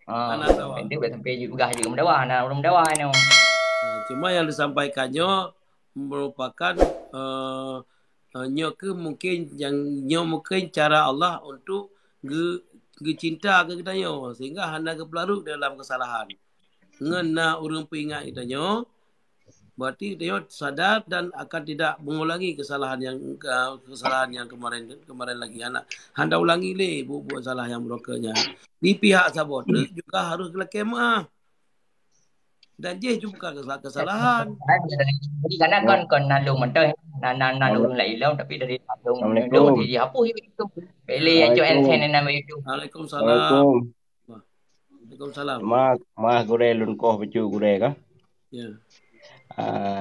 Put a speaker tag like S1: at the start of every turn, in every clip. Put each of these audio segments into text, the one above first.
S1: Anak tawa.
S2: Nanti udah sampai juga juga mendawa, nah belum mendawa ini.
S1: Cuma yang disampaikannya merupakan nyo ke mungkin yang nyo mungkin cara Allah untuk ge cinta ke kita nyo sehingga hana ke pelarut dalam kesalahan. Ngena urang peringat kita nyo berarti dia sadar dan akan tidak mengulangi kesalahan yang kemarin kemarin lagi anak handa ulangi le buat salah yang berokanya di pihak sabote juga harus kena kemah dan dia juga kesalahan.
S2: Jadi karena
S3: Ya,
S2: kan kon nalung mentah, nalung
S3: Assalamualaikum.
S2: lah ilau tapi dari nalung
S3: Assalamualaikum.
S2: jadi dihapus itu. Pilih
S1: Ya.
S2: aja ensen
S3: Waalaikumsalam.
S2: nama itu.
S1: Waalaikumsalam.
S3: Waalaikum.
S1: Wah, Waalaikumsalam.
S3: Mah gure lun koh becu gure kah?
S1: Ya.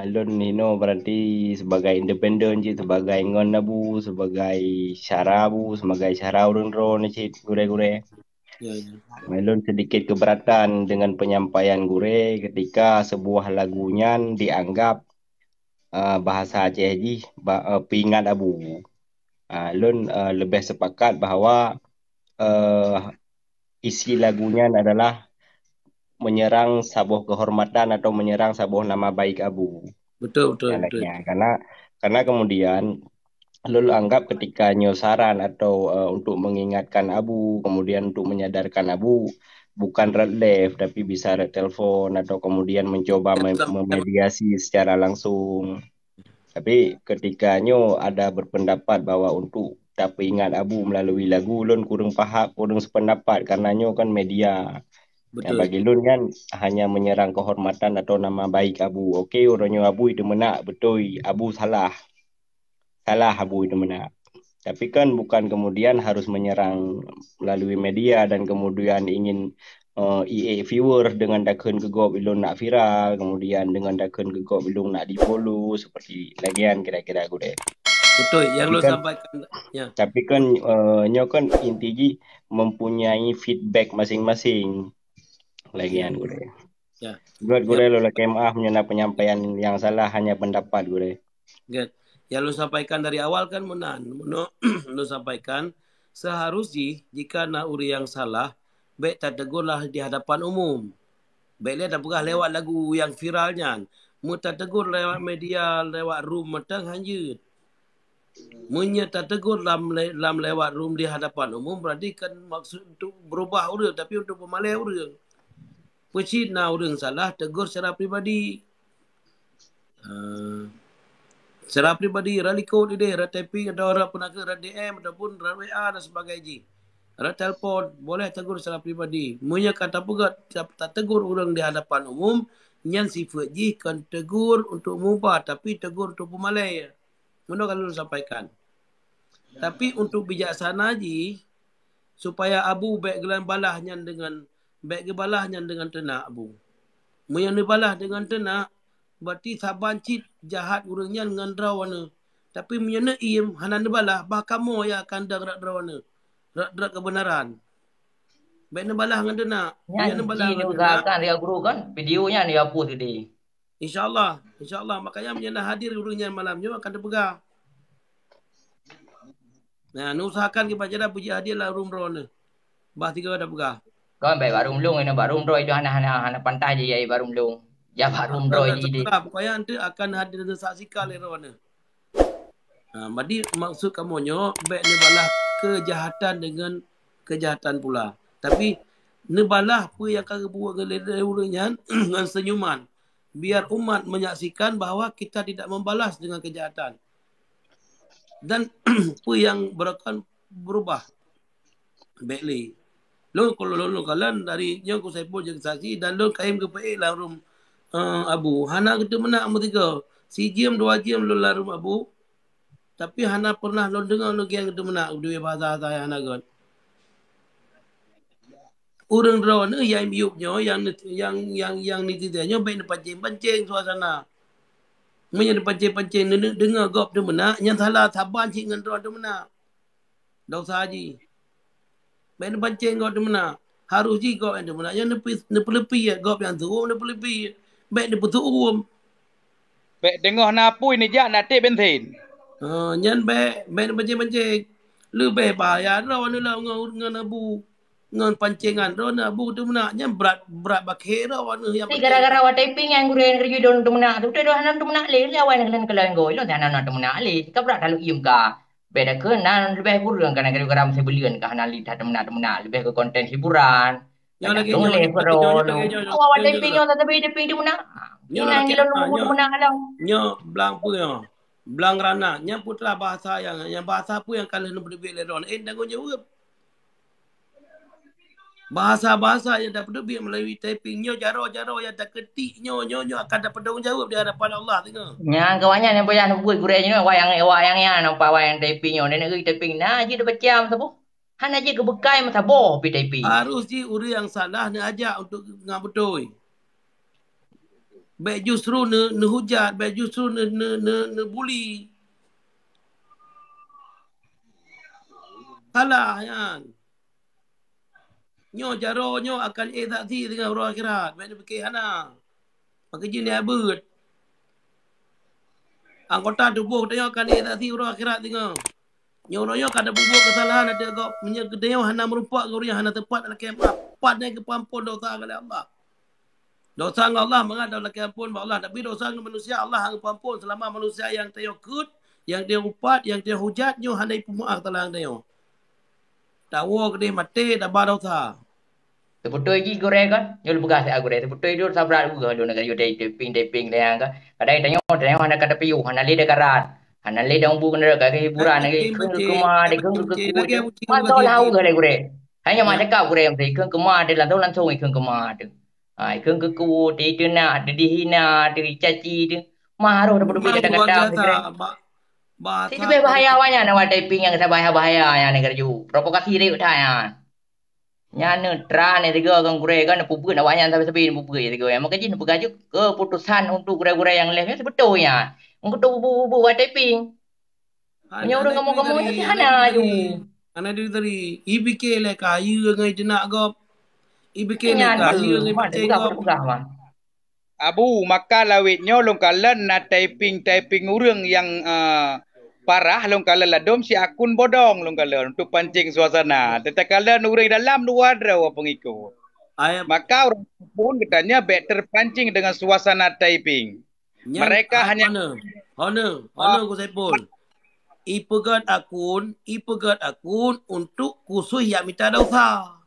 S3: Lun Nino berarti sebagai independen je, sebagai ngon abu, sebagai syarabu, sebagai syara urun ro ni cik gure-gure.
S1: Ya, ya.
S3: Melun sedikit keberatan dengan penyampaian gure ketika sebuah lagunya dianggap bahasa Aceh ji pingat abu. Lun lebih sepakat bahawa uh, isi lagunya adalah menyerang sabuh kehormatan atau menyerang sabuh nama baik abu.
S1: Betul, betul, betul.
S3: Anaknya karena kemudian lul anggap ketika nyosaran atau untuk mengingatkan abu, kemudian untuk menyadarkan abu, bukan red live tapi bisa red telepon atau kemudian mencoba memediasi secara langsung. Tapi ketika nyo ada berpendapat bahwa untuk tapi ingat abu melalui lagu lun kurang paham, kurang sependapat karena nyo kan media. Ya,
S1: Betul.
S3: bagi lun kan hanya menyerang kehormatan atau nama baik abu. Okey, orangnya abu itu menak betul, abu salah. Salah abu itu menak. Tapi kan bukan kemudian harus menyerang melalui media dan kemudian ingin EA viewer dengan dakun gegop ilun nak viral, kemudian dengan dakun gegop ilun nak di follow seperti lagian kira-kira aku deh.
S1: Betul yang
S3: Tapi
S1: lo
S3: kan
S1: sampaikan. Ya.
S3: tapi kan nyo kan intinya mempunyai feedback masing-masing
S1: Ya.
S3: lagian gue deh.
S1: Ya.
S3: Buat gue
S1: Ya.
S3: lo KMA penyampaian yang salah hanya pendapat gue deh.
S1: Get. Yang lo sampaikan dari awal kan menan. Lo sampaikan seharusnya jika nak uri yang salah, baik tak tegurlah di hadapan umum. Baiklah tak pernah lewat lagu yang viralnya. Mu tak tegur lewat media, lewat room matang hanyut. Munya tak tegur dalam lewat room di hadapan umum berarti kan maksud untuk berubah orang tapi untuk pemalai orang. Pecina orang salah tegur secara pribadi. Secara pribadi raliko dia ra typing ada orang pun ke ra DM ataupun ra WA dan sebagainya. Ra telefon boleh tegur secara pribadi. Munya kata pegat tak tegur orang di hadapan umum nyan sifat ji kan tegur untuk mubah tapi tegur untuk pemalai. Mana kalau sampaikan. Tapi untuk bijaksana ji supaya abu baik gelan balahnya dengan baik gebalahnya dengan tenak abu. Munya ni balah dengan tenak berarti saban cit jahat urangnya dengan drawana. Tapi menyana iem hanan balah bah kamu ya akan dak drawana. Dak kebenaran. Baik ni balah dengan tenak. Menyana balah
S2: Nyanyi ni
S1: dengan tenak.
S2: usahakan dia guru kan videonya dia hapus tadi.
S1: InsyaAllah. InsyaAllah. Makanya menyana hadir urangnya malamnya akan terpegang. Nah, usahakan kita baca puji hadir lah room drone. Bah 3 dah pegah.
S2: Kan baik barum lung ini barum roy itu anak pantai je ya barum lung. Ya barum roy
S1: Kan
S2: di.
S1: terserah. Pokoknya nanti akan hadir dan saksikan le drone. Jadi maksud kamu nyo baik ni balah kejahatan dengan kejahatan pula. Tapi ni balah apa yang kau buat dengan dengan senyuman. Biar umat menyaksikan bahawa kita tidak membalas dengan kejahatan. Dan apa yang berubah. Baiklah. Lo kalau kalian dari yang aku saya pun jadi saksi dan lo kaim ke PA lah rum abu. Hana kita menang nombor 3. Si jam 2 jam lo lah rum abu. Tapi hana pernah lo dengar lo yang kita menang dua bahasa saya hana kan. Orang draw ni yang miupnya yang netizennya baik nak pancing suasana. Menye pancing dengar gop tu menang yang salah saban cik dengan draw tu menang. Dah sahaji. Baik nak pancing gop tu menang. Harus ji gop yang tu menang. Yang nepi ya gop yang tu nepi. Baik dia betul umum.
S4: Baik dengar napui ni jak nak tik bensin.
S1: Nyan baik nak pancing. Lebih bahaya draw ni lah dengan abu. ngon pancingan ron abu tu menaknya berat bakera warna yang
S2: Ni gara-gara awak typing yang guru yang kerja don tu menak tu dah hanan tu menak le awak yang kelan go lo hanan tu menak le ka berat lalu im ka beda ke nan lebih kurang kan gara-gara mesti belian ka hanan li tu menak lebih ke konten hiburan
S1: nyo lagi
S2: dong
S1: nyo
S2: le ko ro awak typing
S1: nyo
S2: yo typing tu menak
S1: Nyo
S2: ini
S1: lah
S2: yang
S1: laki
S2: gila
S1: anak,
S2: lu menak alam
S1: nyo belang pu nyo. Belang rana, nya putra bahasa yang bahasa pu yang kalah nu berdebit le ron. Dango jawab. Bahasa-bahasa yang dapat berdebit melalui typing nyo jaro-jaro yang tak ketik nyo akan dapat tanggung jawab di hadapan Allah tengok.
S2: Nya kawannya yang bayar buat gure ni wayang ya nampak wayang typing yo ni typing nah je dah macam tu han aja ke bekai masa boh pi typing
S1: Harus ji uri yang salah ni ajak untuk ngabutoi. Baik justru ne hujat, baik justru ne bully. Salah kan. Nyo jaro nyo akan saksi dengan orang akhirat. Baik dia fikir hana. Maka jin dia abut. Anggota tubuh dia akan saksi orang akhirat tengok. Nyo kada bubuh kesalahan ada kau menyegedeo hana merupak kau yang hana tepat dalam kiamat. Pat ni ke pampun dosa kepada Allah. Dosa dengan Allah mengadap laki ampun Allah. Tapi dosa dengan manusia Allah hang pampun selama manusia yang dia kut, yang dia upat, yang dia hujat nyo handai pemaaf talang dia. Tahu ke dia mati dah dosa.
S2: Sebetulnya lagi goreng kan, jual begas saya goreng. Sebetulnya itu sabrat juga dulu negara jual taping dia kan. Kadang tanya hana kata piu, hana le dekat hana le dong bu kena dekat hiburan lagi. Kemah de keng ke ku. Mantau lah goreng goreng. Hanya macam kau goreng tu, keng kemah de lantung langsung keng kemah tu. Ai keng ke ku de tu nak, de dihina, de caci tu. Maru dah berdua dekat goreng.
S1: Bahasa.
S2: Itu bahaya awaknya nak taping yang bahaya yang negara ju. Provokasi dia utaya. Nyana tran ni tiga orang gure kan pupu nak wanyan sampai sepi pupu ya tiga yang makanya ni pegajuk keputusan untuk gure-gure yang lain sebetulnya untuk bubu buat typing hanya orang ngomong-ngomong itu hana ju
S1: ana dari IBK le kayu ngai jenak gop IBK le kayu ngai
S2: pecing gop
S4: Abu maka lawitnya long kalan na typing urang yang parah long kalan ladom si akun bodong long kalan untuk pancing suasana. Tetapi kalan urang dalam luar ada pengikut. Maka orang pun katanya better pancing dengan suasana typing. Mereka hanya
S1: Honor ku Saipul. Ipegat akun untuk khusus yang minta dosa.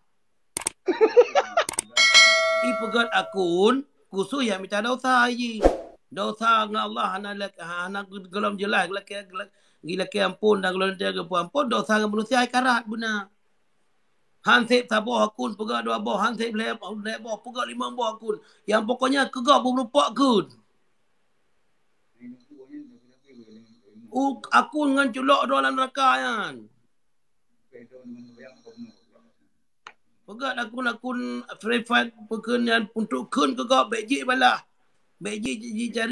S1: Ipegat akun khusus yang minta dosa je. Dosa dengan Allah hana gelam jelas laki ampun dan gelam dia ampun dosa dengan manusia karat benar. Hansip sabo akun pegat 2 boh, hansip lebah pegat 5 boh akun. Yang pokoknya kegak berupa akun. Akun dengan culok dalam neraka kan. Pegat akun verified pekerjaan untuk kun kegak bejik balah. Bejik cari